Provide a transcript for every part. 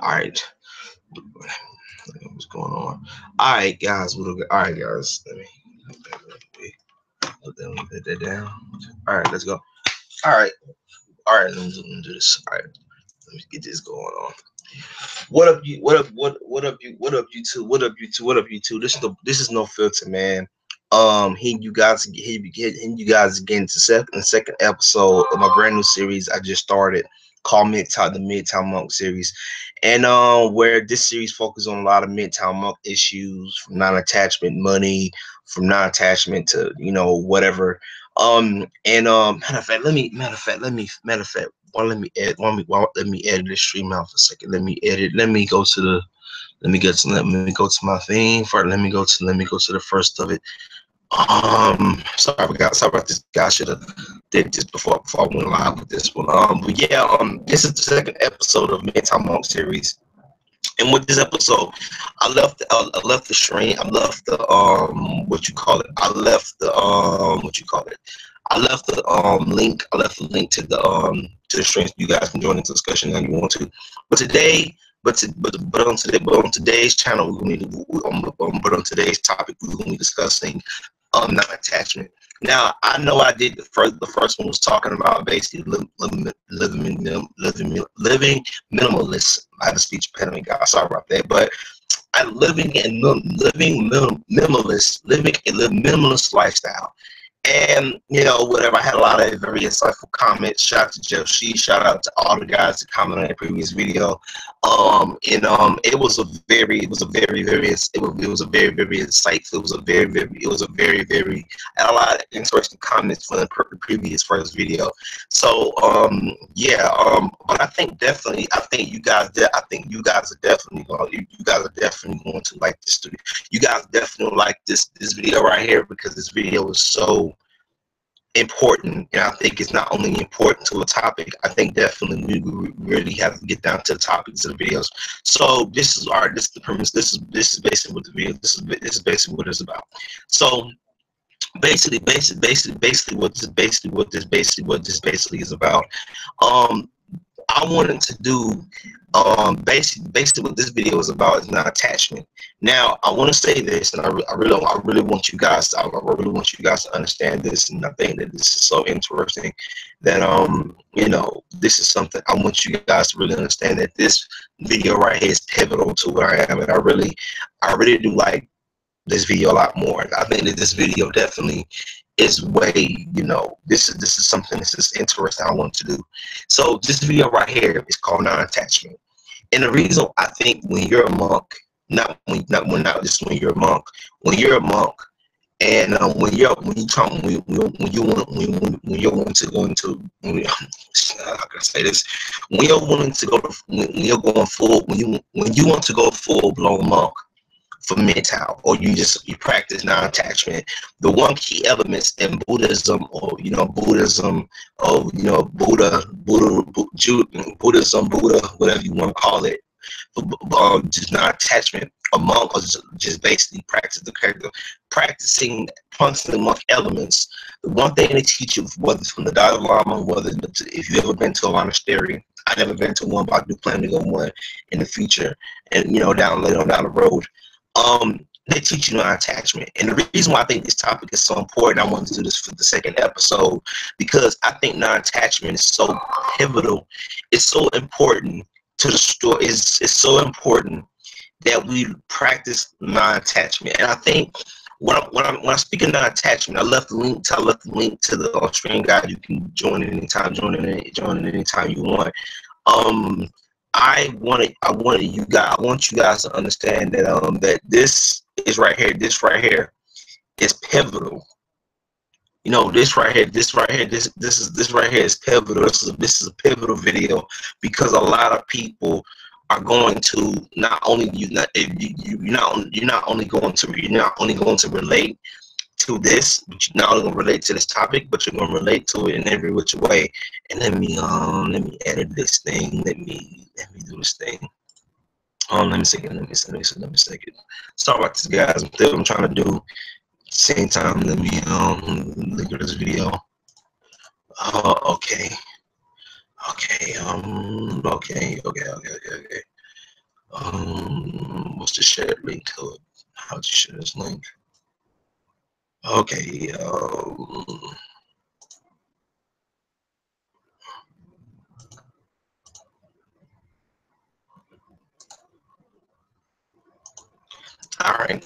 All right, what's going on? All right, guys. All right, guys. Let me put that down. All right, let's go. All right, all right. Let me do this. All right, let me get this going on. What up, you? What up? What up, you? What up, you two? What up, you two? What up, you two? This is no filter, man. Here you guys again to second episode of my brand new series I just started called Midtown, the Midtown Monk series, and where this series focuses on a lot of Midtown Monk issues from non-attachment money, from non-attachment to whatever. Matter of fact, well, let me edit the stream out for a second. Let me edit. Let me go to my thing for. Let me go to the first of it. Sorry about this. Guy should have did this before I went live with this one. But yeah, this is the second episode of Mental Monk series. And with this episode, I left the stream. I left the what you call it. I left the what you call it. I left the link. I left the link to the stream. So you guys can join the discussion if you want to. But today, but on today's channel, but on today's topic, we're going to be discussing non-attachment. Now, I know I did the first one was talking about basically living minimalist. I had a speech impediment, guys. Sorry about that, but living a minimalist lifestyle. And whatever, I had a lot of very insightful comments. Shout out to Jeff Shee, shout out to all the guys that commented on the previous video. It was a very very insightful. It was a very I had a lot of interesting comments from the previous first video. So yeah, but I think you guys are definitely going to like this studio. You guys definitely like this video right here, because this video is so important, and I think it's not only important to a topic. I think definitely we really have to get down to the topics of the videos. So this is the premise. This is basically what the video. This is basically what it's about. So basically what this basically is about. I wanted to do basically what this video is about is not attachment. Now, I want to say this, and I really want you guys to understand this, and I think that this is so interesting that this is something I want you guys to really understand, that this video right here is pivotal to what I am, and I really do like this video a lot more. I think that this video definitely is way, this is something that's just interesting I want to do. So this video right here is called non-attachment. And the reason I think when you're a monk, not just when you're a monk, when you're a monk, and when you're wanting to go into, how can I say this? When you're wanting to go to, when you're going full, when you want to go full blown monk for MGTOW, or you practice non-attachment, the one key elements in Buddhism, or Buddhism, or Buddhism, whatever you want to call it, just non-attachment. A monk, or just basically practicing monk elements. The one thing they teach you, whether it's from the Dalai Lama, if you've ever been to a monastery. I never been to one, but I do plan to go one in the future, and down the road. They teach you non-attachment. And the reason why I think this topic is so important, I wanted to do this for the second episode, because I think non-attachment is so pivotal. It's so important to the story. It's so important that we practice non-attachment. And I think when I speak of non-attachment, I left the link to the stream guide. You can join it anytime, join it anytime you want. I want you guys to understand that that this right here is pivotal. This right here is pivotal. This is a pivotal video, because a lot of people are going to you're not only going to relate to this, but you're not only going to relate to this topic, but you're going to relate to it in every which way. And let me edit this thing. Let me do this thing. Let me second. Sorry about this, guys. I'm trying to do same time. Let me look at this video. Okay. Okay. What's the shared link to it? How'd you share this link? Okay, all right.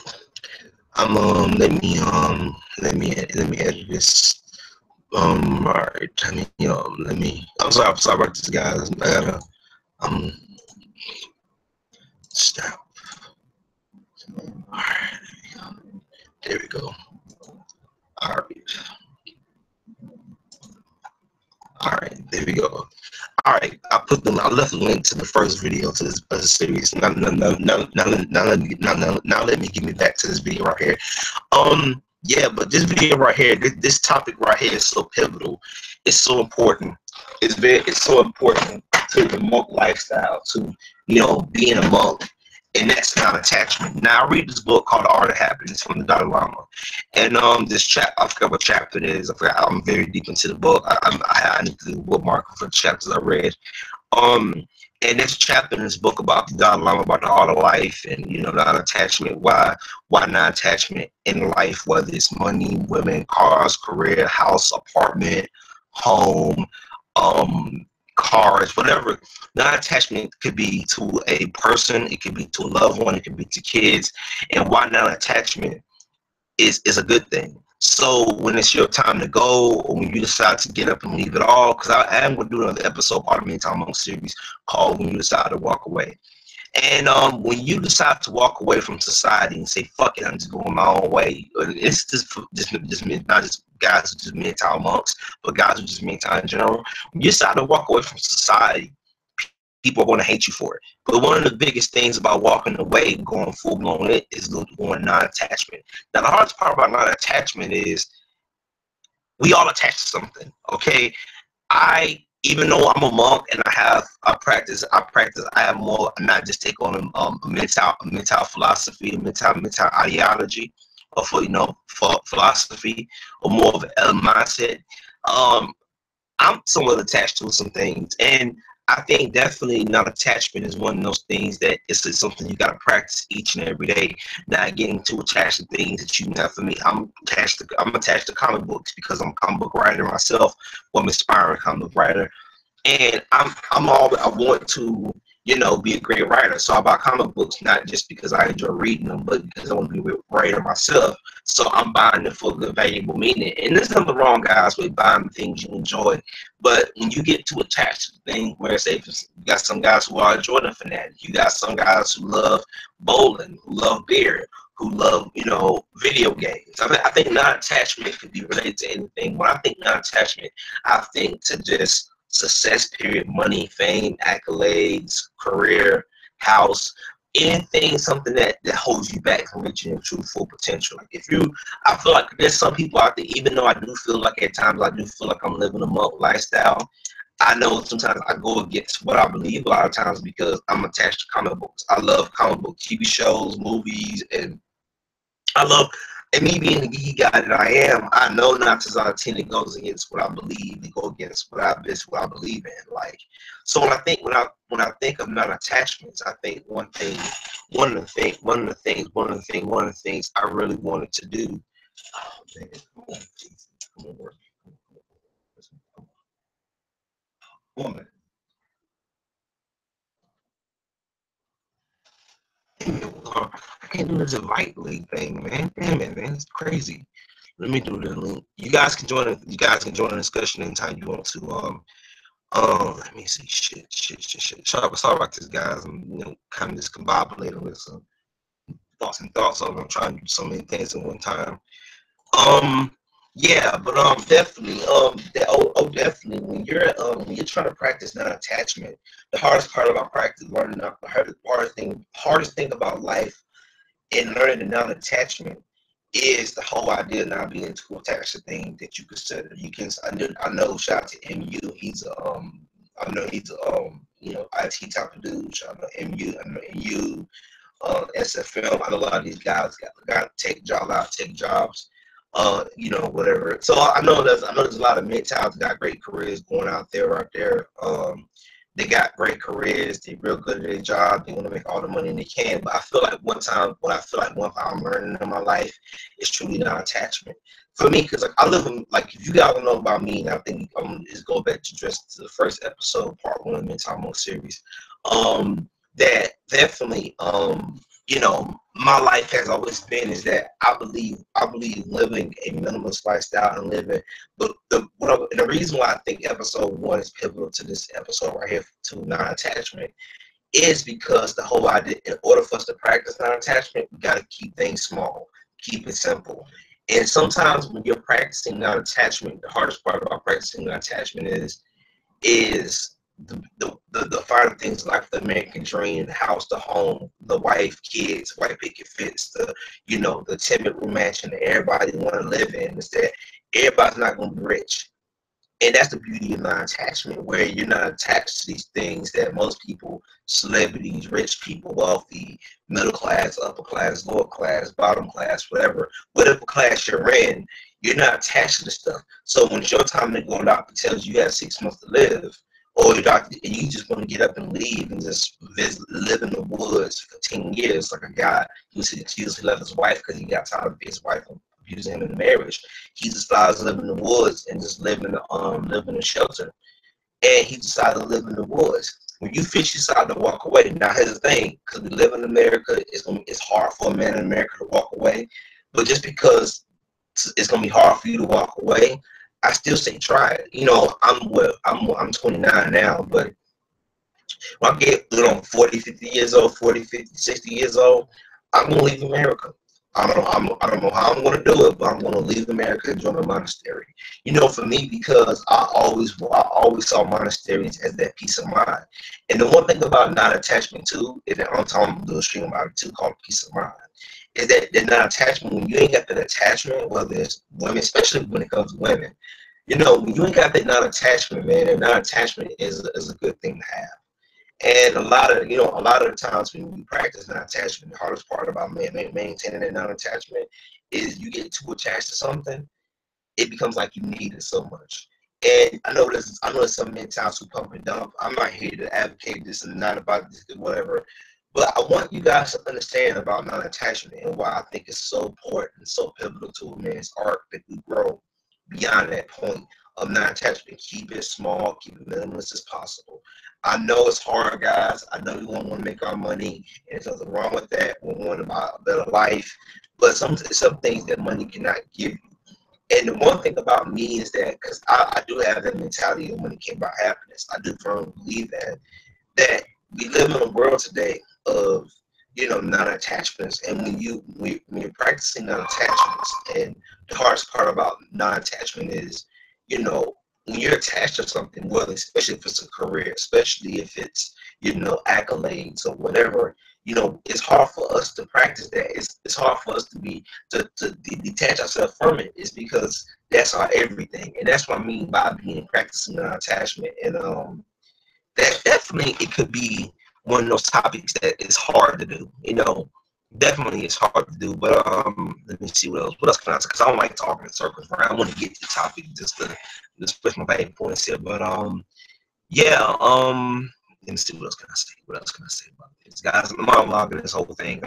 Let me edit this. All right. I'm sorry about this, guys. I gotta um stop. All right, there we go. All right, all right, there we go. All right, I put them. I left a link to the first video to this series. Now let me give me back to this video right here. Yeah, but this video right here, this topic right here is so pivotal. It's so important. It's so important to the monk lifestyle, to being a monk, and that's not attachment. Now I read this book called The Art of Happiness from the Dalai Lama, and this chapter, I forgot what chapter it is. I forgot. I'm very deep into the book. I need to bookmark for the chapters I read. Um, and there's a chapter in this book about the Dalai Lama, about the art of life, and non-attachment. Why non-attachment in life? Whether it's money, women, cars, career, house, apartment, home, cars, whatever. Non-attachment could be to a person, it could be to a loved one, it could be to kids, and why non-attachment is a good thing. So when it's your time to go, or when you decide to get up and leave it all, because I am going to do another episode part of MGTOW Monk series called "When You Decide to Walk Away." And when you decide to walk away from society and say, "Fuck it, I'm just going my own way," it's just not just guys who just MGTOW monks, but guys who just MGTOW in general. When you decide to walk away from society, people are going to hate you for it. But one of the biggest things about walking away, going full blown, is going non-attachment. Now, the hardest part about non-attachment is we all attach to something. Okay, even though I'm a monk and I practice, I have more, not just take on a mental philosophy, a mental ideology, or for philosophy, or more of a mindset. I'm somewhat attached to some things, and I think definitely non-attachment is one of those things that it's something you got to practice each and every day. Not getting too attached to things that you not. For me, I'm attached to comic books because I'm a comic book writer myself. Or I'm an aspiring comic book writer, and I want to be a great writer. So I buy comic books not just because I enjoy reading them, but because I want to be a writer myself. So I'm buying it for good, valuable meaning. And there's nothing wrong, guys, with buying things you enjoy. But when you get too attached to things, where say you got some guys who are a Jordan fanatic, you got some guys who love bowling, who love beer, who love video games. I think non-attachment could be related to anything. When I think non-attachment, I think to just success, period, money, fame, accolades, career, house, anything, something that holds you back from reaching your true full potential. Like I feel like there's some people out there, even though I do feel like at times I do feel like I'm living a monk lifestyle, I know sometimes I go against what I believe a lot of times because I'm attached to comic books. I love comic book TV shows, movies, and I love, and me being the geeky guy that I am, I know not to tend it goes against what I believe, to go against what I believe in. Like, so when I think of non-attachments, I think one of the things I really wanted to do. Oh man, come on, work. Woman. I can't do this invite link thing, man. Damn it, man. It's crazy. Let me do the link. You guys can join. You guys can join the discussion anytime you want to. Let me see. Shit. Sorry about this, guys. I'm kind of discombobulated with some thoughts. I'm trying to do so many things at one time. Um, yeah, but definitely, definitely. When you're trying to practice non-attachment, the hardest part about practice learning, the hardest thing about life and learning the non-attachment is the whole idea of not being too attached to things that you consider. I know. Shout out to MU. I know he's IT type of dude. Shout out to MU. I know MU. SFM. I know a lot of these guys got tech jobs. Whatever. So I know there's a lot of MGTOWs that got great careers going out there. they got great careers, they're real good at their job, they want to make all the money they can. But I feel like one time I'm learning in my life is truly non-attachment. For me, because like I live in, like, if you guys don't know about me, and I think just go back to address to the first episode, part 1 of the MGTOW series. That definitely, you know, my life has always been is that I believe living a minimalist lifestyle and living. But the reason why I think episode 1 is pivotal to this episode right here, to non-attachment, is because the whole idea, in order for us to practice non-attachment, we got to keep things small, keep it simple. And sometimes when you're practicing non-attachment, the hardest part about practicing non-attachment is the finer things like the American dream, the house, the home, the wife, kids, white picket fence, the, you know, the 10-bedroom mansion that everybody want to live in. Is that everybody's not going to be rich. And that's the beauty of non-attachment, where you're not attached to these things that most people, celebrities, rich people, wealthy, middle class, upper class, lower class, bottom class, whatever class you're in, you're not attached to the stuff. So when it's your time to go, doctor tells you have 6 months to live, or your doctor, and you just want to get up and leave and just live in the woods for 10 years, like a guy who usually left his wife because he got tired of his wife abusing him in marriage. He decides to live in the woods and just live in a shelter. And he decided to live in the woods. When you decide to walk away, now here's the thing, because we live in America, it's hard for a man in America to walk away. But just because it's gonna be hard for you to walk away, I still say try it. You know, I'm 29 now, but when I get, you know, 40, 50 years old, 40, 50, 60 years old, I'm gonna leave America. I don't know how I'm gonna do it, but I'm gonna leave America and join a monastery. You know, for me, because I always saw monasteries as that peace of mind. And the one thing about non-attachment too is that I'm talking a little stream about it too, called peace of mind. Is that the non-attachment, when you ain't got that attachment, whether it's women, especially when it comes to women, you know, when you ain't got that non-attachment, man, and non-attachment is a good thing to have. And a lot of the times when we practice non-attachment, the hardest part about maintaining that non-attachment is you get too attached to something, it becomes like you need it so much. And I know there's some MGTOWs who pump and dump. I'm not here to advocate this and not about this, whatever. But I want you guys to understand about non-attachment and why I think it's so important and so pivotal to a man's arc that we grow beyond that point of non-attachment. Keep it small, keep it minimalist as possible. I know it's hard, guys. I know we want to make our money, and there's nothing wrong with that. We want a better life, but some things that money cannot give you. And the one thing about me is that, because I do have that mentality of when it came about happiness, I do firmly believe that we live in a world today of, you know, non-attachments. And when you're practicing non-attachments, and the hardest part about non-attachment is, you know, when you're attached to something, well, especially if it's a career, especially if it's, you know, accolades or whatever, you know, it's hard for us to practice that. It's hard for us to detach ourselves from it. It's because that's our everything. And that's what I mean by being practicing non-attachment. And that definitely, it could be one of those topics that is hard to do. You know, definitely it's hard to do. But let me see what else can I say, because I don't like talking in circles, right? I want to get to the topic just to push my main points here. But yeah, let me see what else can I say. What else can I say about this, guys? I'm monologuing this whole thing.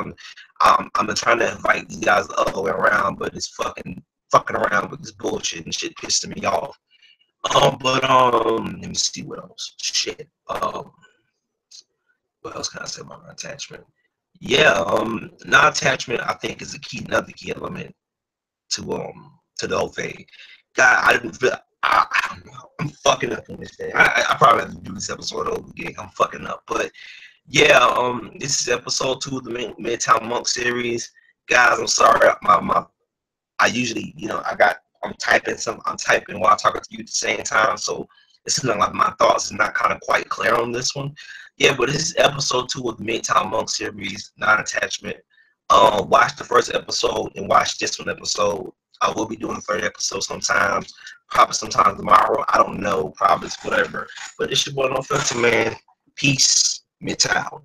I'm trying to invite you guys the other way around, but it's fucking around with this bullshit and shit pissing me off. But let me see what else. Shit. What else can I say about attachment? Yeah, non-attachment I think is another key element to the whole thing. God, I didn't feel. I don't know. I'm fucking up in this thing. I probably have to do this episode over again. I'm fucking up, but yeah, this is episode 2 of the MGTOW Monk series, guys. I'm sorry, I usually, you know, I'm typing while talking to you at the same time, so it's not like my thoughts is not kind of quite clear on this one. Yeah, but this is episode 2 of the MGTOW Monk series, non-attachment. Watch the first episode and watch this one episode. I will be doing a third episode sometimes, probably sometime tomorrow. I don't know, probably whatever. But it's your boy No Filter, man. Peace, MGTOW.